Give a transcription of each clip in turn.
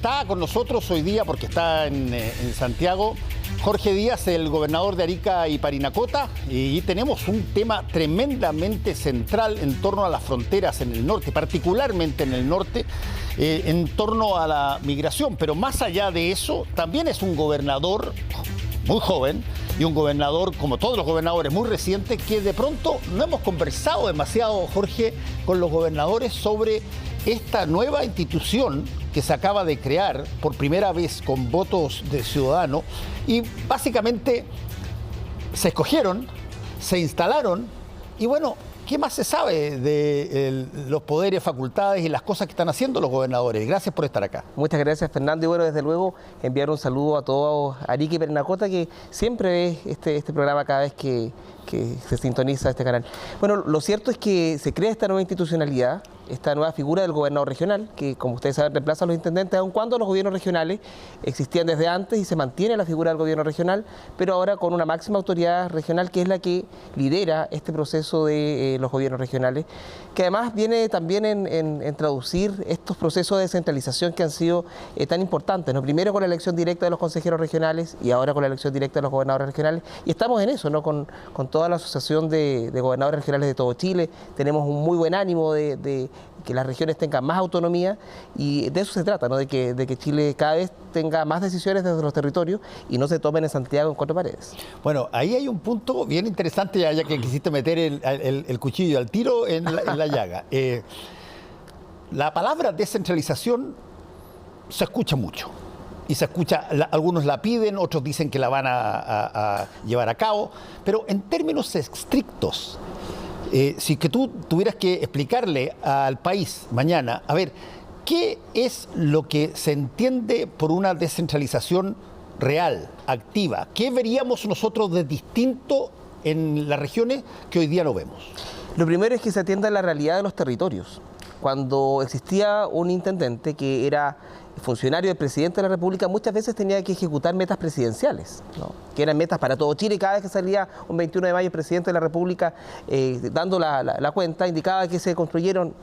está con nosotros hoy día, porque está en Santiago, Jorge Díaz, el gobernador de Arica y Parinacota, y tenemos un tema tremendamente central en torno a las fronteras en el norte, particularmente en el norte, en torno a la migración. Pero más allá de eso, también es un gobernador muy joven y un gobernador, como todos los gobernadores, muy reciente, que de pronto no hemos conversado demasiado, Jorge, con los gobernadores sobre esta nueva institución que se acaba de crear por primera vez con votos de ciudadanos, y básicamente se escogieron, se instalaron, y bueno, ¿qué más se sabe de los poderes, facultades y las cosas que están haciendo los gobernadores? Gracias por estar acá. Muchas gracias, Fernando, y bueno, desde luego enviar un saludo a todos Arica y Parinacota, que siempre ve este programa cada vez que se sintoniza este canal. Bueno, lo cierto es que se crea esta nueva institucionalidad, esta nueva figura del gobernador regional, que como ustedes saben reemplaza a los intendentes, aun cuando los gobiernos regionales existían desde antes y se mantiene la figura del gobierno regional, pero ahora con una máxima autoridad regional que es la que lidera este proceso de los gobiernos regionales, que además viene también en traducir estos procesos de descentralización que han sido tan importantes, ¿no? Primero con la elección directa de los consejeros regionales y ahora con la elección directa de los gobernadores regionales, y estamos en eso, ¿no? Con toda la asociación de gobernadores regionales de todo Chile, tenemos un muy buen ánimo de que las regiones tengan más autonomía, y de eso se trata, ¿no? de que Chile cada vez tenga más decisiones desde los territorios y no se tomen en Santiago en cuatro paredes. Bueno, ahí hay un punto bien interesante, ya que quisiste meter el cuchillo al tiro en la llaga. La palabra descentralización se escucha mucho. Y se escucha, algunos la piden, otros dicen que la van a llevar a cabo, pero en términos estrictos, si que tú tuvieras que explicarle al país mañana, a ver, ¿qué es lo que se entiende por una descentralización real, activa? ¿Qué veríamos nosotros de distinto en las regiones que hoy día no vemos? Lo primero es que se atienda a la realidad de los territorios. Cuando existía un intendente que era funcionario del presidente de la República, muchas veces tenía que ejecutar metas presidenciales, ¿no? Que eran metas para todo Chile, y cada vez que salía un 21 de mayo el presidente de la República dando la cuenta, indicaba que se construyeron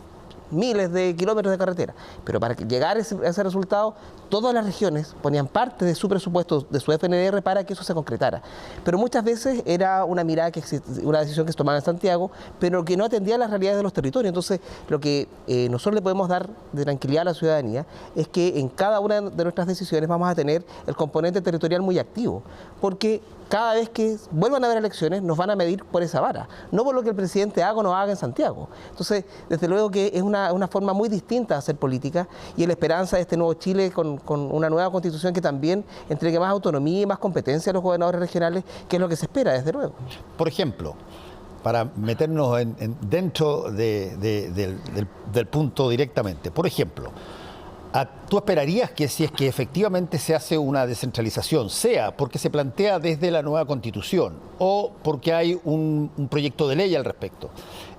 miles de kilómetros de carretera, pero para llegar a ese resultado, todas las regiones ponían parte de su presupuesto, de su FNDR, para que eso se concretara. Pero muchas veces era una mirada, una decisión que se tomaba en Santiago, pero que no atendía a las realidades de los territorios. Entonces, lo que nosotros le podemos dar de tranquilidad a la ciudadanía es que en cada una de nuestras decisiones vamos a tener el componente territorial muy activo, porque cada vez que vuelvan a haber elecciones nos van a medir por esa vara, no por lo que el presidente haga o no haga en Santiago. Entonces, desde luego que es una forma muy distinta de hacer política, y la esperanza de este nuevo Chile con una nueva constitución que también entregue más autonomía y más competencia a los gobernadores regionales, que es lo que se espera, desde luego. Por ejemplo, para meternos dentro del punto directamente, por ejemplo, ¿tú esperarías que si es que efectivamente se hace una descentralización, sea porque se plantea desde la nueva Constitución o porque hay un proyecto de ley al respecto?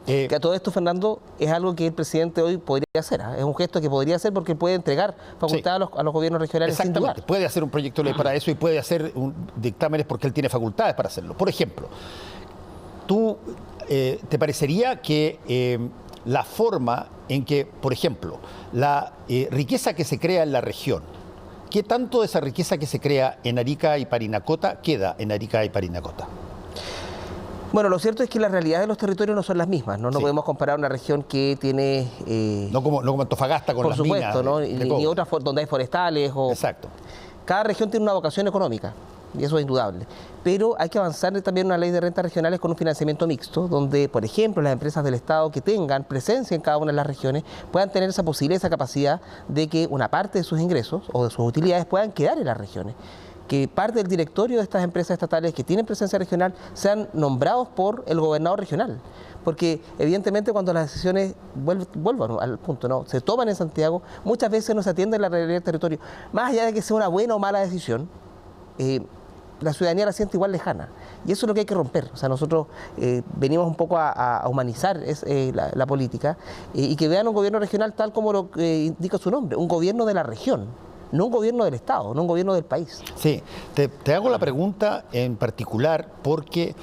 Que a todo esto, Fernando, es algo que el presidente hoy podría hacer, ¿eh? Es un gesto que podría hacer porque puede entregar facultad a los gobiernos regionales sin dudar. Puede hacer un proyecto de ley para eso y puede hacer dictámenes porque él tiene facultades para hacerlo. Por ejemplo, ¿te parecería que la forma en que, por ejemplo, la riqueza que se crea en la región, qué tanto de esa riqueza que se crea en Arica y Parinacota queda en Arica y Parinacota? Bueno, lo cierto es que las realidades de los territorios no son las mismas, ¿no? No podemos comparar una región que tiene... no como Antofagasta con las minas. Por supuesto, ¿no? Ni otras donde hay forestales. Exacto. Cada región tiene una vocación económica, y eso es indudable. Pero hay que avanzar también una ley de rentas regionales con un financiamiento mixto, donde, por ejemplo, las empresas del Estado que tengan presencia en cada una de las regiones puedan tener esa posibilidad, esa capacidad de que una parte de sus ingresos o de sus utilidades puedan quedar en las regiones. Que parte del directorio de estas empresas estatales que tienen presencia regional sean nombrados por el gobernador regional. Porque evidentemente cuando las decisiones, vuelvan al punto, ¿no?, se toman en Santiago, muchas veces no se atiende la realidad del territorio. Más allá de que sea una buena o mala decisión, la ciudadanía la siente igual lejana. Y eso es lo que hay que romper. O sea, nosotros venimos un poco a humanizar la política y que vean un gobierno regional tal como lo indica su nombre, un gobierno de la región. No un gobierno del Estado, no un gobierno del país. Sí, te hago la pregunta en particular porque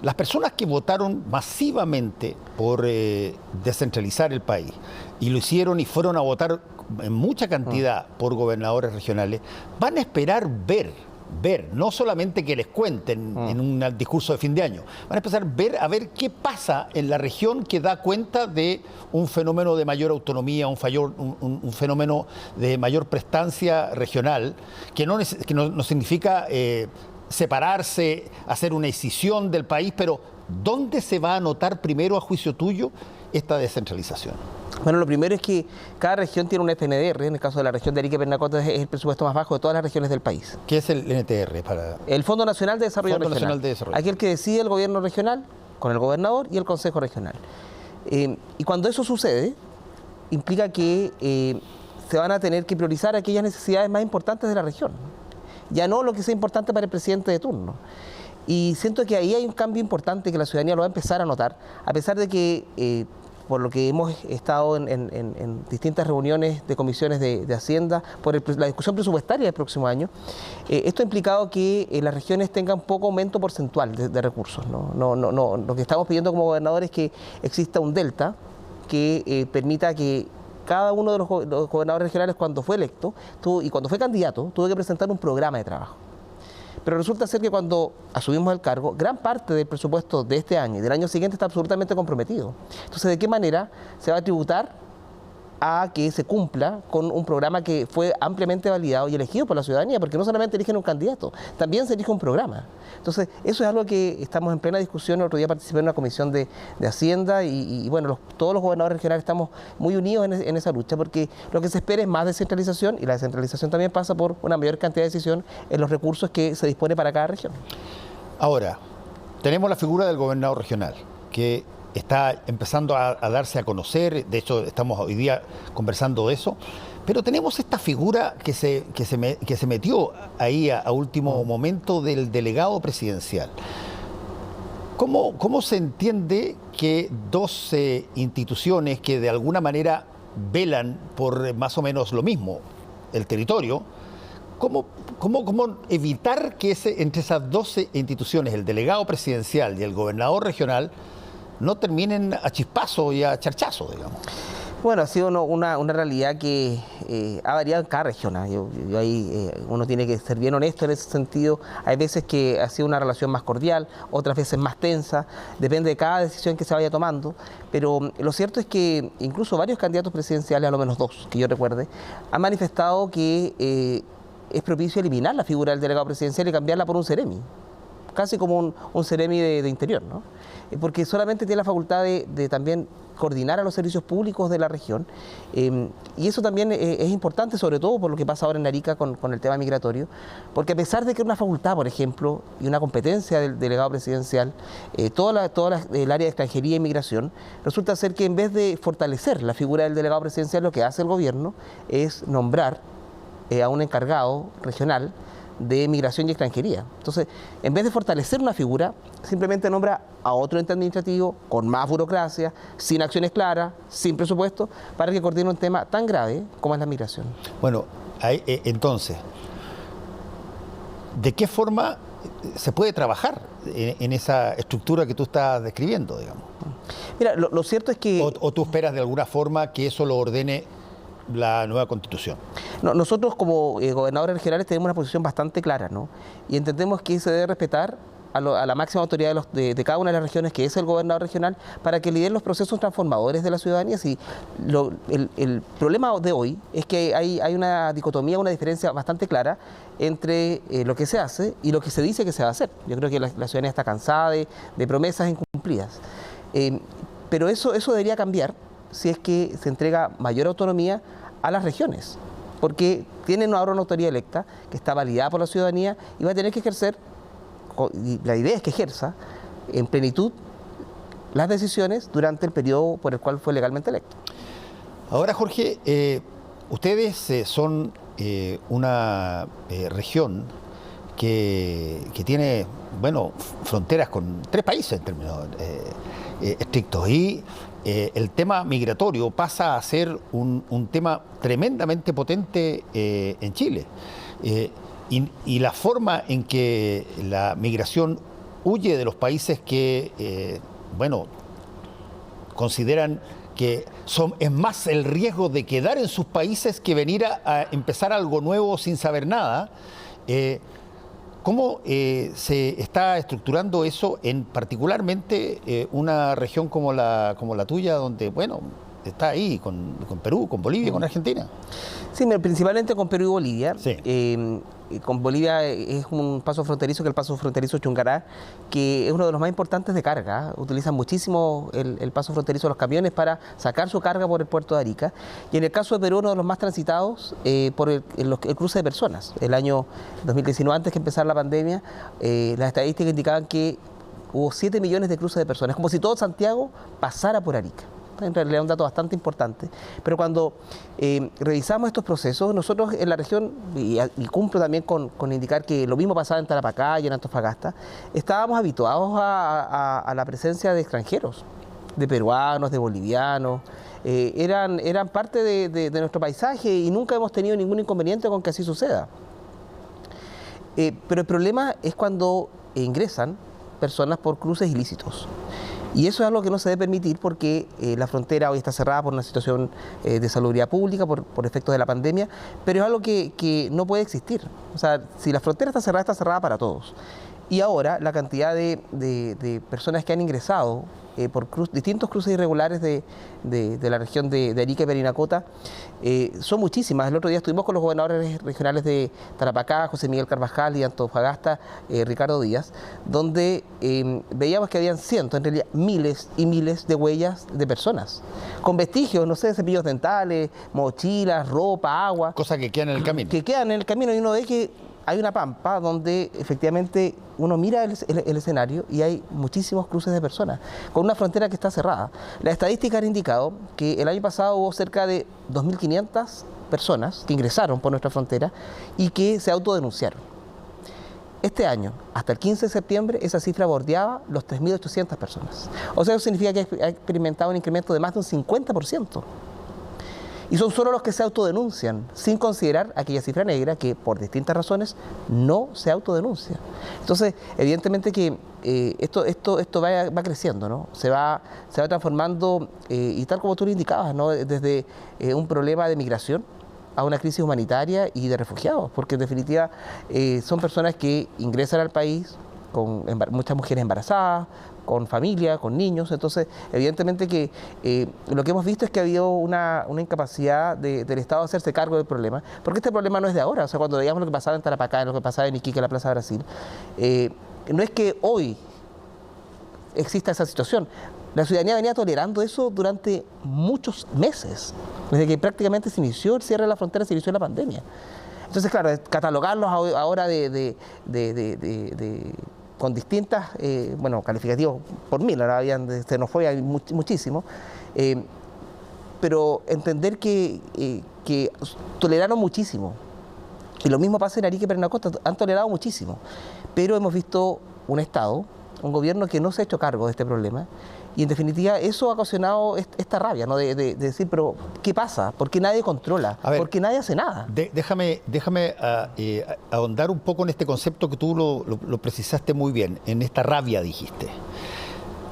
las personas que votaron masivamente por descentralizar el país y lo hicieron y fueron a votar en mucha cantidad por gobernadores regionales, van a esperar ver, no solamente que les cuenten en un discurso de fin de año, van a empezar a ver qué pasa en la región que da cuenta de un fenómeno de mayor autonomía, un fenómeno de mayor prestancia regional, que no significa separarse, hacer una escisión del país, pero ¿dónde se va a notar primero, a juicio tuyo, esta descentralización? Bueno, lo primero es que cada región tiene un FNDR. En el caso de la región de Arica y Parinacota es el presupuesto más bajo de todas las regiones del país. ¿Qué es el NTR? El Fondo Nacional de Desarrollo Fondo Regional. Nacional de Desarrollo. Aquel que decide el gobierno regional con el gobernador y el consejo regional. Y cuando eso sucede, implica que se van a tener que priorizar aquellas necesidades más importantes de la región. Ya no lo que sea importante para el presidente de turno. Y siento que ahí hay un cambio importante que la ciudadanía lo va a empezar a notar, a pesar de que, por lo que hemos estado en distintas reuniones de comisiones de Hacienda, por la discusión presupuestaria del próximo año, esto ha implicado que las regiones tengan poco aumento porcentual de recursos, ¿no? Lo que estamos pidiendo como gobernadores es que exista un delta que permita que cada uno de los gobernadores regionales, cuando fue electo y cuando fue candidato, tuvo que presentar un programa de trabajo. Pero resulta ser que cuando asumimos el cargo, gran parte del presupuesto de este año y del año siguiente está absolutamente comprometido. Entonces, ¿de qué manera se va a tributar a que se cumpla con un programa que fue ampliamente validado y elegido por la ciudadanía? Porque no solamente eligen un candidato, también se elige un programa. Entonces, eso es algo que estamos en plena discusión. El otro día participé en una comisión de Hacienda y bueno, todos los gobernadores regionales estamos muy unidos en esa lucha, porque lo que se espera es más descentralización, y la descentralización también pasa por una mayor cantidad de decisión en los recursos que se dispone para cada región. Ahora, tenemos la figura del gobernador regional, que está empezando a darse a conocer. De hecho, estamos hoy día conversando de eso, pero tenemos esta figura que se metió ahí a último momento del delegado presidencial. ¿Cómo se entiende que dos instituciones que de alguna manera velan por más o menos lo mismo, el territorio, ¿cómo evitar que entre esas 12 instituciones, el delegado presidencial y el gobernador regional, no terminen a chispazo y a charchazo, digamos? Bueno, ha sido una realidad que ha variado en cada región. Ahí uno tiene que ser bien honesto en ese sentido. Hay veces que ha sido una relación más cordial, otras veces más tensa, depende de cada decisión que se vaya tomando. Pero lo cierto es que incluso varios candidatos presidenciales, a lo menos dos que yo recuerde, han manifestado que es propicio eliminar la figura del delegado presidencial y cambiarla por un seremi, casi como un seremi de interior, ¿no? Porque solamente tiene la facultad de también coordinar a los servicios públicos de la región, y eso también es importante, sobre todo por lo que pasa ahora en Arica con el tema migratorio, porque a pesar de que es una facultad, por ejemplo, y una competencia del delegado presidencial, toda el área de extranjería e inmigración, resulta ser que en vez de fortalecer la figura del delegado presidencial, lo que hace el gobierno es nombrar a un encargado regional de migración y extranjería. Entonces, en vez de fortalecer una figura, simplemente nombra a otro ente administrativo con más burocracia, sin acciones claras, sin presupuesto, para que coordine un tema tan grave como es la migración. Bueno, entonces, ¿de qué forma se puede trabajar en esa estructura que tú estás describiendo, digamos? Mira, lo cierto es que... ¿O tú esperas de alguna forma que eso lo ordene la nueva Constitución? No, nosotros como gobernadores regionales tenemos una posición bastante clara, ¿no? Y entendemos que se debe respetar a la máxima autoridad de cada una de las regiones, que es el gobernador regional, para que lidere los procesos transformadores de la ciudadanía. Si el problema de hoy es que hay una dicotomía, una diferencia bastante clara entre lo que se hace y lo que se dice que se va a hacer. Yo creo que la ciudadanía está cansada de promesas incumplidas. Pero eso debería cambiar si es que se entrega mayor autonomía a las regiones, porque tienen ahora una autoridad electa que está validada por la ciudadanía y va a tener que ejercer, y la idea es que ejerza en plenitud las decisiones durante el periodo por el cual fue legalmente electo. Ahora, Jorge, ustedes son una región que tiene, bueno, fronteras con 3 países en términos estrictos, y el tema migratorio pasa a ser un tema tremendamente potente en Chile. Y la forma en que la migración huye de los países que, bueno, consideran que es más el riesgo de quedar en sus países que venir a empezar algo nuevo sin saber nada. ¿Cómo se está estructurando eso en particularmente una región como la tuya, donde, bueno, está ahí con Perú, con Bolivia, con Argentina? Sí, principalmente con Perú y Bolivia. Sí. Con Bolivia es un paso fronterizo, que es el paso fronterizo Chungará, que es uno de los más importantes de carga. Utilizan muchísimo el paso fronterizo de los camiones para sacar su carga por el puerto de Arica. Y en el caso de Perú, uno de los más transitados por el cruce de personas. El año 2019, antes que empezara la pandemia, las estadísticas indicaban que hubo 7 millones de cruces de personas. Es como si todo Santiago pasara por Arica. En realidad es un dato bastante importante, pero cuando revisamos estos procesos, nosotros en la región, y cumplo también con indicar que lo mismo pasaba en Tarapacá y en Antofagasta, estábamos habituados a la presencia de extranjeros, de peruanos, de bolivianos, eran parte de nuestro paisaje y nunca hemos tenido ningún inconveniente con que así suceda. Pero el problema es cuando ingresan personas por cruces ilícitos. Y eso es algo que no se debe permitir porque la frontera hoy está cerrada por una situación de salubridad pública, por efectos de la pandemia, pero es algo que no puede existir. O sea, si la frontera está cerrada para todos. Y ahora la cantidad de personas que han ingresado por distintos cruces irregulares de la región de Arica y Parinacota son muchísimas. El otro día estuvimos con los gobernadores regionales de Tarapacá, José Miguel Carvajal, y Antofagasta, Ricardo Díaz, donde veíamos que habían cientos, en realidad miles y miles de huellas de personas, con vestigios, no sé, cepillos dentales, mochilas, ropa, agua. Cosas que quedan en el camino. Que quedan en el camino, y uno ve que hay una pampa donde efectivamente uno mira el escenario y hay muchísimos cruces de personas, con una frontera que está cerrada. Las estadísticas han indicado que el año pasado hubo cerca de 2.500 personas que ingresaron por nuestra frontera y que se autodenunciaron. Este año, hasta el 15 de septiembre, esa cifra bordeaba los 3.800 personas. O sea, eso significa que ha experimentado un incremento de más de un 50%. Y son solo los que se autodenuncian, sin considerar aquella cifra negra que por distintas razones no se autodenuncia. Entonces, evidentemente que esto va creciendo, ¿no? Se va transformando, y tal como tú lo indicabas, ¿no? Desde un problema de migración a una crisis humanitaria y de refugiados, porque en definitiva son personas que ingresan al país con muchas mujeres embarazadas, con familia, con niños. Entonces, evidentemente que lo que hemos visto es que ha habido una incapacidad del Estado de hacerse cargo del problema, porque este problema no es de ahora. O sea, cuando veíamos lo que pasaba en Tarapacá, lo que pasaba en Iquique, en la Plaza Brasil, no es que hoy exista esa situación. La ciudadanía venía tolerando eso durante muchos meses, desde que prácticamente se inició el cierre de la frontera, se inició la pandemia. Entonces, claro, catalogarlos ahora con distintas, calificativos por mil, ahora habían xenofobia muchísimo, pero entender que toleraron muchísimo. Y lo mismo pasa en Arica y Parinacota, han tolerado muchísimo, pero hemos visto un Estado, un gobierno que no se ha hecho cargo de este problema, y en definitiva eso ha ocasionado esta rabia, ¿no? de decir, pero ¿qué pasa? ¿Por qué nadie controla? ¿Por qué nadie hace nada? Déjame ahondar un poco en este concepto que tú lo precisaste muy bien, en esta rabia dijiste.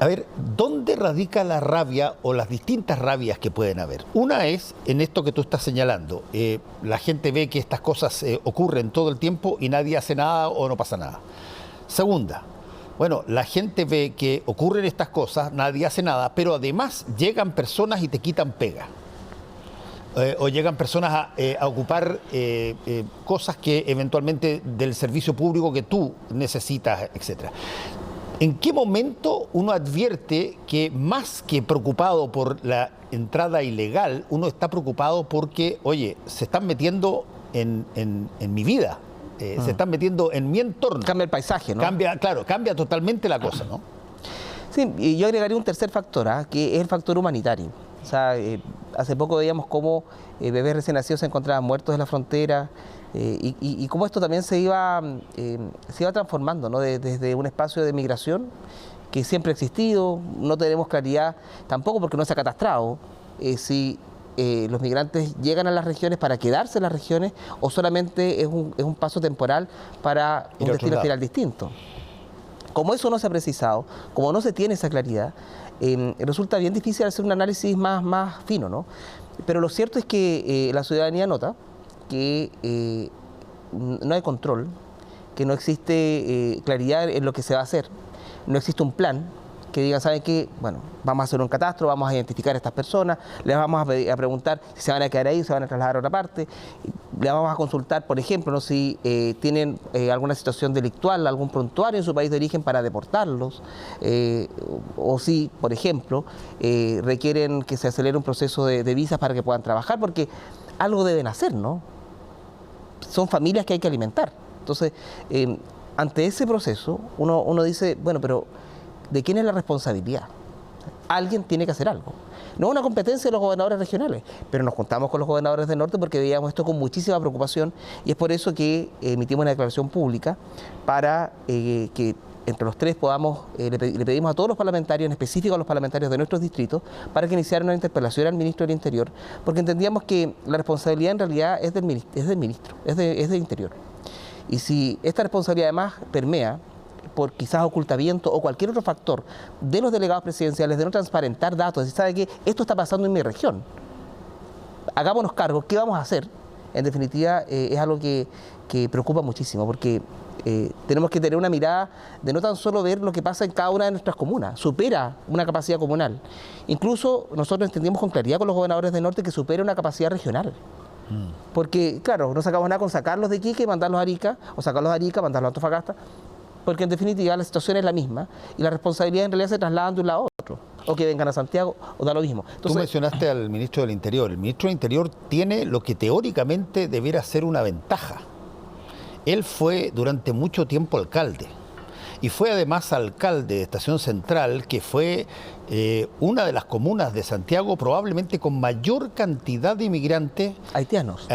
A ver, ¿dónde radica la rabia o las distintas rabias que pueden haber? Una es en esto que tú estás señalando. La gente ve que estas cosas ocurren todo el tiempo y nadie hace nada o no pasa nada. Segunda, bueno, la gente ve que ocurren estas cosas, nadie hace nada, pero además llegan personas y te quitan pega. O llegan personas a ocupar cosas que eventualmente del servicio público que tú necesitas, etc. ¿En qué momento uno advierte que más que preocupado por la entrada ilegal, uno está preocupado porque, oye, se están metiendo en mi vida? Se están metiendo en mi entorno. Cambia el paisaje, ¿no? Cambia totalmente la cosa, ¿no? Sí, y yo agregaría un tercer factor, que es el factor humanitario. O sea, hace poco veíamos cómo bebés recién nacidos se encontraban muertos en la frontera, y cómo esto también se iba transformando, ¿no? Desde un espacio de migración que siempre ha existido. No tenemos claridad tampoco, porque no se ha catastrado, si los migrantes llegan a las regiones para quedarse en las regiones o solamente es un paso temporal para un destino final distinto. como eso no se ha precisado, como no se tiene esa claridad, resulta bien difícil hacer un análisis más fino, ¿no? Pero lo cierto es que la ciudadanía nota que no hay control, que no existe claridad en lo que se va a hacer, no existe un plan que digan, ¿saben qué? Bueno, vamos a hacer un catastro, vamos a identificar a estas personas, les vamos a preguntar si se van a quedar ahí o se van a trasladar a otra parte, les vamos a consultar, por ejemplo, ¿no? si tienen alguna situación delictual, algún prontuario en su país de origen para deportarlos, o si, por ejemplo, requieren que se acelere un proceso de visas para que puedan trabajar, porque algo deben hacer, ¿no? Son familias que hay que alimentar. Entonces, ante ese proceso, uno dice, bueno, pero ¿de quién es la responsabilidad? Alguien tiene que hacer algo. No es una competencia de los gobernadores regionales, pero nos juntamos con los gobernadores del norte porque veíamos esto con muchísima preocupación y es por eso que emitimos una declaración pública para que entre los tres podamos, le pedimos a todos los parlamentarios, en específico a los parlamentarios de nuestros distritos, para que iniciaran una interpelación al ministro del Interior, porque entendíamos que la responsabilidad en realidad es del ministro, es del Interior. Y si esta responsabilidad además permea por quizás ocultamiento o cualquier otro factor de los delegados presidenciales de no transparentar datos, decir, ¿sabe qué? Esto está pasando en mi región. Hagámonos cargo, ¿qué vamos a hacer? En definitiva, es algo que preocupa muchísimo, porque tenemos que tener una mirada de no tan solo ver lo que pasa en cada una de nuestras comunas, supera una capacidad comunal. Incluso nosotros entendimos con claridad con los gobernadores del norte que supera una capacidad regional. Porque, claro, no sacamos nada con sacarlos de Iquique y mandarlos a Arica, o sacarlos de Arica, mandarlos a Antofagasta, porque en definitiva la situación es la misma y la responsabilidad en realidad se trasladan de un lado a otro, o que vengan a Santiago o da lo mismo. Entonces, tú mencionaste al ministro del Interior. El ministro del Interior tiene lo que teóricamente debiera ser una ventaja. Él fue durante mucho tiempo alcalde y fue además alcalde de Estación Central, que fue una de las comunas de Santiago probablemente con mayor cantidad de inmigrantes haitianos,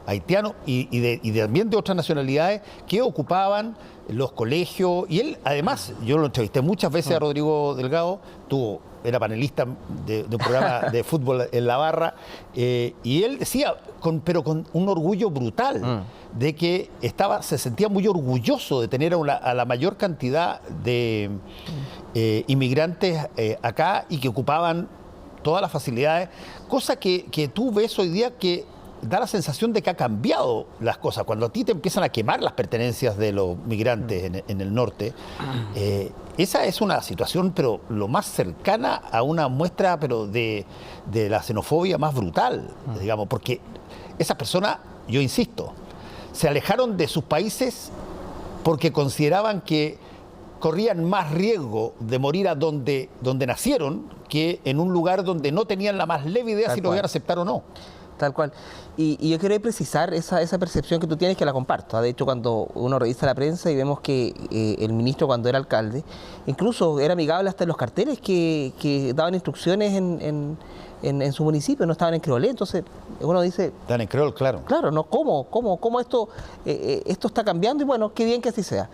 haitianos y también de otras nacionalidades que ocupaban los colegios. Y él, además, yo lo entrevisté muchas veces a Rodrigo Delgado, era panelista de un programa de fútbol en La Barra, y él decía, pero con un orgullo brutal, de que se sentía muy orgulloso de tener a la mayor cantidad de inmigrantes acá y que ocupaban todas las facilidades, cosa que tú ves hoy día que da la sensación de que ha cambiado las cosas. Cuando a ti te empiezan a quemar las pertenencias de los migrantes en el norte, esa es una situación, pero lo más cercana a una muestra pero de la xenofobia más brutal, digamos, porque esas personas, yo insisto, se alejaron de sus países porque consideraban que corrían más riesgo de morir a donde nacieron que en un lugar donde no tenían la más leve idea si lo iban a aceptar o no. Tal cual. Y yo quiero precisar esa percepción que tú tienes, que la comparto. De hecho, cuando uno revisa la prensa y vemos que el ministro, cuando era alcalde, incluso era amigable hasta en los carteles que daban instrucciones en su municipio, no estaban en creolé. Entonces uno dice... Están en creol, claro. Claro, ¿no? ¿Cómo esto está cambiando? Y bueno, qué bien que así sea.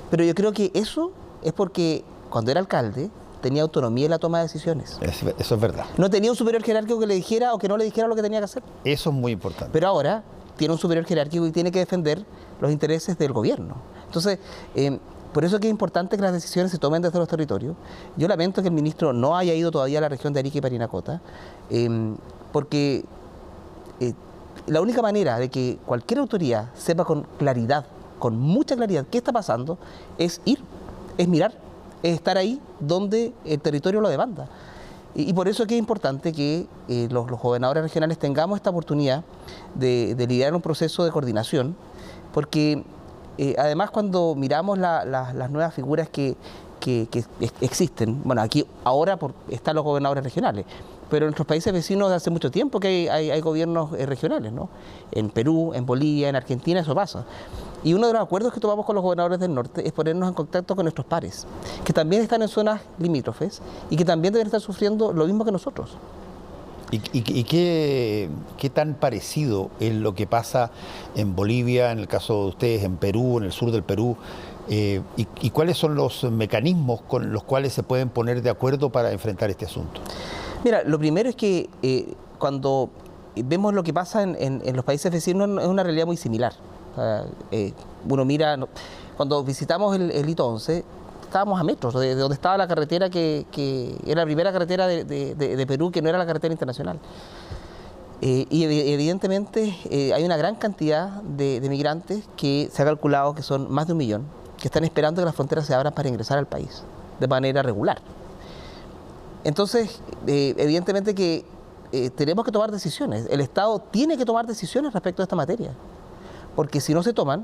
Pero yo creo que eso es porque cuando era alcalde tenía autonomía en la toma de decisiones. Eso es verdad. No tenía un superior jerárquico que le dijera o que no le dijera lo que tenía que hacer. Eso es muy importante. Pero ahora tiene un superior jerárquico y tiene que defender los intereses del gobierno. Entonces, por eso es que es importante que las decisiones se tomen desde los territorios. Yo lamento que el ministro no haya ido todavía a la región de Arica y Parinacota, porque la única manera de que cualquier autoridad sepa con claridad, con mucha claridad, qué está pasando, es ir, es mirar, es estar ahí donde el territorio lo demanda. Y por eso es que es importante que los gobernadores regionales tengamos esta oportunidad de liderar un proceso de coordinación, porque además cuando miramos las nuevas figuras que existen, bueno, aquí ahora están los gobernadores regionales, pero en nuestros países vecinos de hace mucho tiempo que hay gobiernos regionales, ¿no? En Perú, en Bolivia, en Argentina, eso pasa. Y uno de los acuerdos que tomamos con los gobernadores del norte es ponernos en contacto con nuestros pares, que también están en zonas limítrofes y que también deben estar sufriendo lo mismo que nosotros. ¿Y qué tan parecido es lo que pasa en Bolivia, en el caso de ustedes, en Perú, en el sur del Perú? ¿Y cuáles son los mecanismos con los cuales se pueden poner de acuerdo para enfrentar este asunto? Mira, lo primero es que cuando vemos lo que pasa en los países vecinos es una realidad muy similar. Uno mira, cuando visitamos el hito 11, estábamos a metros de donde estaba la carretera que era la primera carretera de Perú, que no era la carretera internacional. Y evidentemente hay una gran cantidad de migrantes que se ha calculado que son más de 1 millón, que están esperando que las fronteras se abran para ingresar al país de manera regular. Entonces, evidentemente que tenemos que tomar decisiones. El Estado tiene que tomar decisiones respecto a esta materia, porque si no se toman,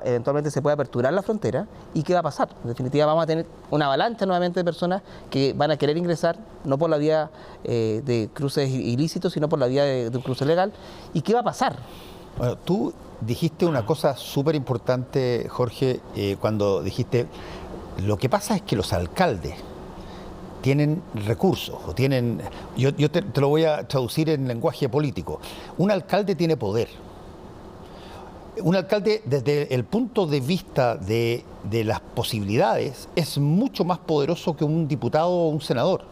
eventualmente se puede aperturar la frontera. ¿Y qué va a pasar? En definitiva, vamos a tener una avalancha nuevamente de personas que van a querer ingresar, no por la vía de cruces ilícitos, sino por la vía de un cruce legal. ¿Y qué va a pasar? Bueno, tú dijiste una cosa súper importante, Jorge, cuando dijiste, lo que pasa es que los alcaldes tienen recursos, o tienen, yo te lo voy a traducir en lenguaje político. Un alcalde tiene poder. Un alcalde, desde el punto de vista de las posibilidades, es mucho más poderoso que un diputado o un senador.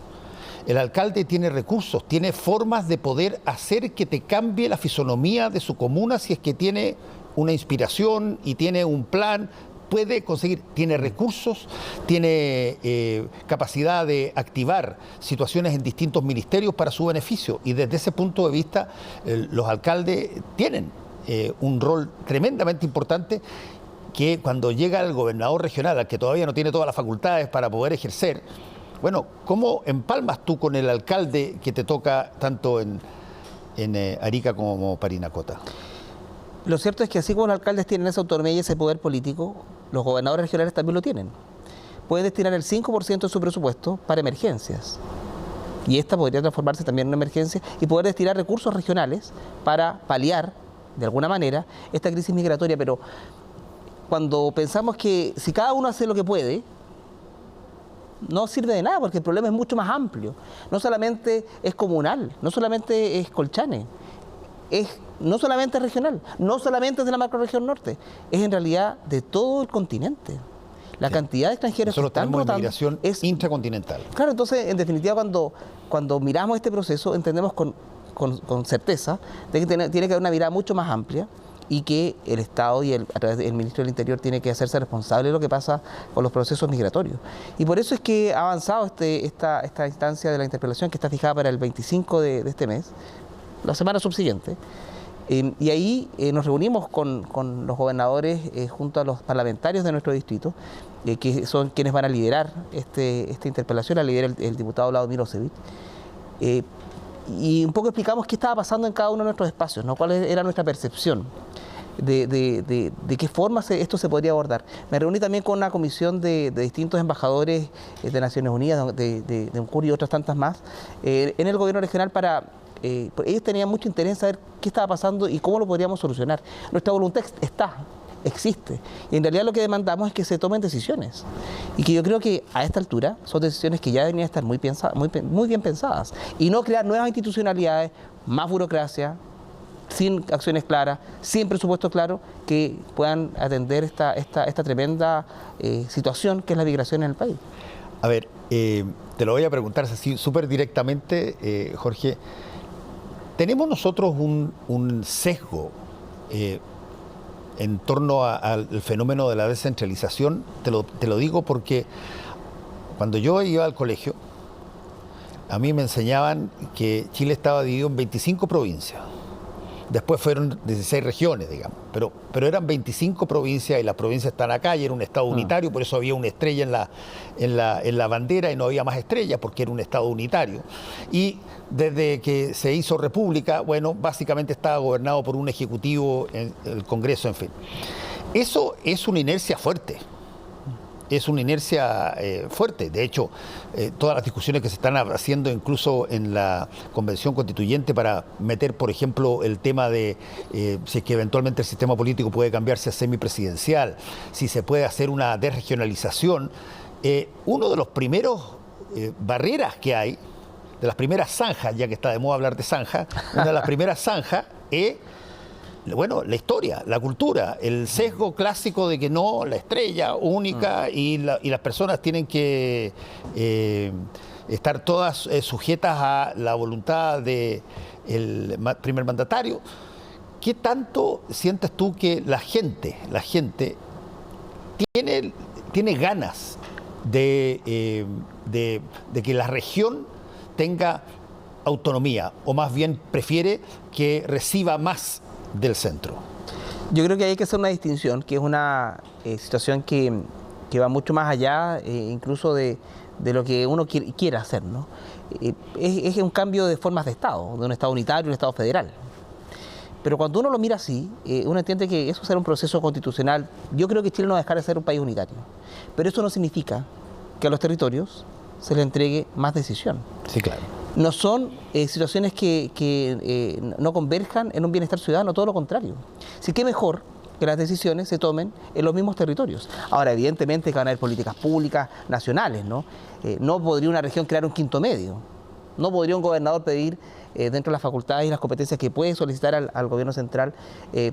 El alcalde tiene recursos, tiene formas de poder hacer que te cambie la fisonomía de su comuna si es que tiene una inspiración y tiene un plan. Puede conseguir, tiene recursos, tiene capacidad de activar situaciones en distintos ministerios para su beneficio, y desde ese punto de vista los alcaldes tienen un rol tremendamente importante, que cuando llega el gobernador regional, al que todavía no tiene todas las facultades para poder ejercer, bueno, ¿cómo empalmas tú con el alcalde que te toca tanto en Arica como Parinacota? Lo cierto es que así como los alcaldes tienen esa autonomía y ese poder político, los gobernadores regionales también lo tienen. Pueden destinar el 5% de su presupuesto para emergencias. Y esta podría transformarse también en una emergencia y poder destinar recursos regionales para paliar, de alguna manera, esta crisis migratoria. Pero cuando pensamos que si cada uno hace lo que puede, no sirve de nada, porque el problema es mucho más amplio. No solamente es comunal, no solamente es Colchane, no solamente es regional, no solamente es de la macrorregión norte, es en realidad de todo el continente. La cantidad de extranjeros nosotros que están tenemos votando inmigración es intracontinental. Claro, entonces, en definitiva, cuando miramos este proceso, entendemos con certeza de que tiene que haber una mirada mucho más amplia, y que el Estado y a través del Ministro del Interior tiene que hacerse responsable de lo que pasa con los procesos migratorios. Y por eso es que ha avanzado esta instancia de la interpelación, que está fijada para el 25 de este mes, la semana subsiguiente. Y ahí nos reunimos con los gobernadores junto a los parlamentarios de nuestro distrito, que son quienes van a liderar esta interpelación, la lidera el diputado Vlado Milosevic. Y un poco explicamos qué estaba pasando en cada uno de nuestros espacios, ¿no? Cuál era nuestra percepción de qué forma esto se podría abordar. Me reuní también con una comisión de distintos embajadores de Naciones Unidas, de UNCUR y otras tantas más, en el gobierno regional ellos tenían mucho interés en saber qué estaba pasando y cómo lo podríamos solucionar. Nuestra voluntad existe. Y en realidad lo que demandamos es que se tomen decisiones. Y que yo creo que a esta altura son decisiones que ya deberían estar muy bien pensadas. Y no crear nuevas institucionalidades, más burocracia, sin acciones claras, sin presupuesto claro, que puedan atender esta tremenda situación que es la migración en el país. A ver, te lo voy a preguntar así súper directamente, Jorge. ¿Tenemos nosotros un sesgo en torno al fenómeno de la descentralización? Te lo digo porque cuando yo iba al colegio, a mí me enseñaban que Chile estaba dividido en 25 provincias. Después fueron 16 regiones, digamos, pero eran 25 provincias, y las provincias están acá, y era un estado unitario, por eso había una estrella en la bandera y no había más estrellas, porque era un estado unitario. Y desde que se hizo república, bueno, básicamente estaba gobernado por un ejecutivo, el Congreso, en fin. Eso es una inercia fuerte. Es una inercia fuerte. De hecho, todas las discusiones que se están haciendo incluso en la Convención Constituyente para meter, por ejemplo, el tema de si es que eventualmente el sistema político puede cambiarse a semipresidencial, si se puede hacer una desregionalización, uno de los primeros barreras que hay, de las primeras zanjas, ya que está de moda hablar de zanja, una de las primeras zanjas es, bueno, la historia, la cultura, el sesgo clásico de que no, la estrella única y las personas tienen que estar todas sujetas a la voluntad del primer mandatario. ¿Qué tanto sientes tú que la gente tiene ganas de que la región tenga autonomía, o más bien prefiere que reciba más del centro? Yo creo que hay que hacer una distinción, que es una situación que va mucho más allá, incluso de lo que uno quiera hacer, ¿no? Es un cambio de formas de Estado, de un Estado unitario a un Estado federal. Pero cuando uno lo mira así, uno entiende que eso será un proceso constitucional. Yo creo que Chile no va a dejar de ser un país unitario. Pero eso no significa que a los territorios se les entregue más decisión. Sí, claro. No son situaciones que no converjan en un bienestar ciudadano, todo lo contrario. Así que mejor que las decisiones se tomen en los mismos territorios. Ahora, evidentemente, que van a haber políticas públicas nacionales, ¿no? No podría una región crear un quinto medio. No podría un gobernador pedir, dentro de las facultades y las competencias que puede solicitar al gobierno central,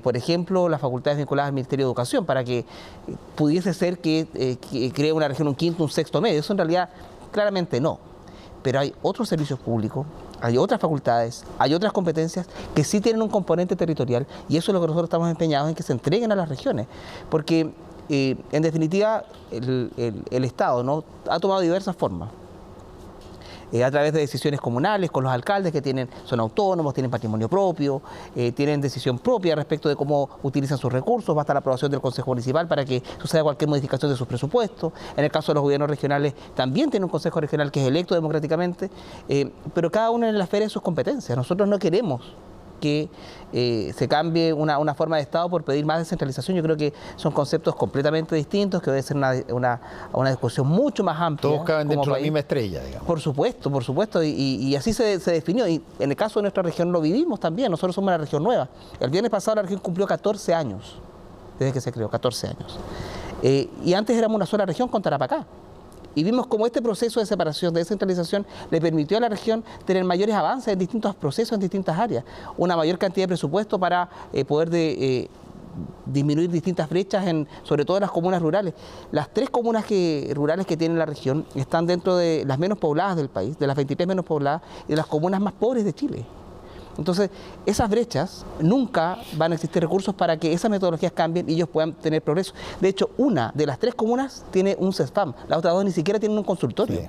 por ejemplo, las facultades vinculadas al Ministerio de Educación, para que pudiese ser que cree una región un quinto, un sexto medio. Eso en realidad claramente no. Pero hay otros servicios públicos, hay otras facultades, hay otras competencias que sí tienen un componente territorial, y eso es lo que nosotros estamos empeñados en que se entreguen a las regiones. Porque, en definitiva, el Estado, ¿no?, ha tomado diversas formas. A través de decisiones comunales con los alcaldes que son autónomos, tienen patrimonio propio, tienen decisión propia respecto de cómo utilizan sus recursos, basta la aprobación del Consejo Municipal para que suceda cualquier modificación de sus presupuestos. En el caso de los gobiernos regionales también tienen un Consejo Regional que es electo democráticamente, pero cada uno en la esfera de sus competencias. Nosotros no queremos que se cambie una forma de Estado por pedir más descentralización. Yo creo que son conceptos completamente distintos, que debe ser una discusión mucho más amplia. Todos caben dentro de la misma estrella, digamos. Por supuesto, y así se definió. Y en el caso de nuestra región lo vivimos también. Nosotros somos una región nueva. El viernes pasado la región cumplió 14 años, desde que se creó, 14 años. Y antes éramos una sola región con Tarapacá. Y vimos cómo este proceso de separación, de descentralización, le permitió a la región tener mayores avances en distintos procesos, en distintas áreas. Una mayor cantidad de presupuesto para poder disminuir distintas brechas, sobre todo en las comunas rurales. Las 3 comunas rurales que tiene la región están dentro de las menos pobladas del país, de las 23 menos pobladas, y de las comunas más pobres de Chile. Entonces, esas brechas, nunca van a existir recursos para que esas metodologías cambien y ellos puedan tener progreso. De hecho, una de las 3 comunas tiene un CESFAM, las otras 2 ni siquiera tienen un consultorio. Sí.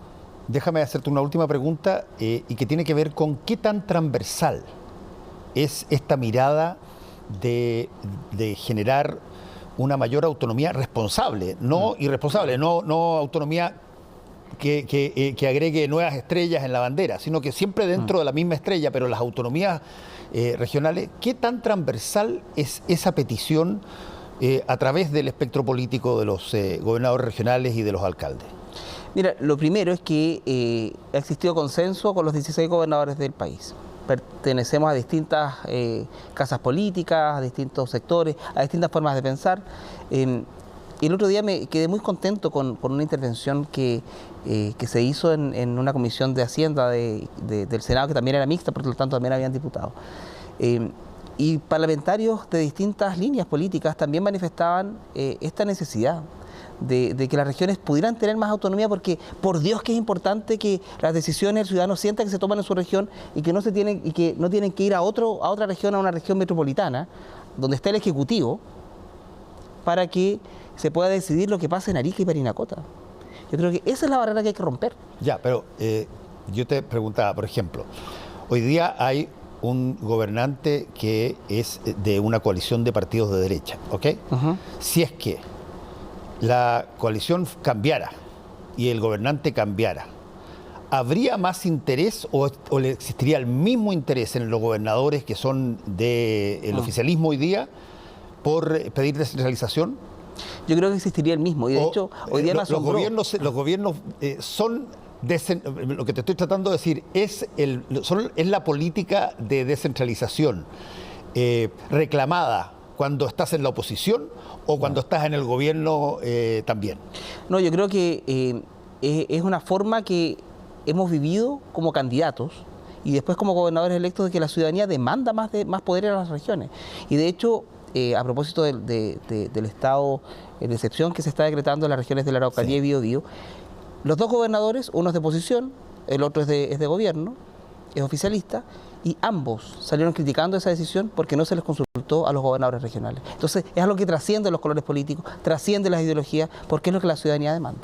Déjame hacerte una última pregunta y que tiene que ver con qué tan transversal es esta mirada de generar una mayor autonomía responsable, no irresponsable, no autonomía que agregue nuevas estrellas en la bandera, sino que siempre dentro de la misma estrella, pero las autonomías regionales. ¿Qué tan transversal es esa petición a través del espectro político de los gobernadores regionales y de los alcaldes? Mira, lo primero es que ha existido consenso con los 16 gobernadores del país. Pertenecemos a distintas casas políticas, a distintos sectores, a distintas formas de pensar. Y el otro día me quedé muy contento con una intervención que se hizo en una comisión de Hacienda del Senado, que también era mixta, por lo tanto también habían diputados. Y parlamentarios de distintas líneas políticas también manifestaban esta necesidad de que las regiones pudieran tener más autonomía, porque por Dios que es importante que las decisiones el ciudadano sienta que se toman en su región y que no tienen que ir a otra región, a una región metropolitana, donde está el Ejecutivo, para que se pueda decidir lo que pasa en Arica y Parinacota. Yo creo que esa es la barrera que hay que romper. Ya, pero yo te preguntaba, por ejemplo, hoy día hay un gobernante que es de una coalición de partidos de derecha, ¿ok? Si es que la coalición cambiara y el gobernante cambiara, ¿habría más interés o le existiría el mismo interés en los gobernadores que son del oficialismo hoy día por pedir descentralización? Yo creo que existiría el mismo, y de hecho hoy día los gobiernos son lo que te estoy tratando de decir es la política de descentralización reclamada cuando estás en la oposición o cuando estás en el gobierno también. No, yo creo que es una forma que hemos vivido como candidatos y después como gobernadores electos, de que la ciudadanía demanda más poder a las regiones. Y de hecho, a propósito del estado de excepción que se está decretando en las regiones de la Araucanía y Biobío, los 2 gobernadores, uno es de oposición, el otro es de gobierno, es oficialista, y ambos salieron criticando esa decisión porque no se les consultó a los gobernadores regionales. Entonces es algo que trasciende los colores políticos, trasciende las ideologías, porque es lo que la ciudadanía demanda.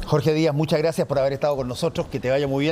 Jorge Díaz, muchas gracias por haber estado con nosotros, que te vaya muy bien.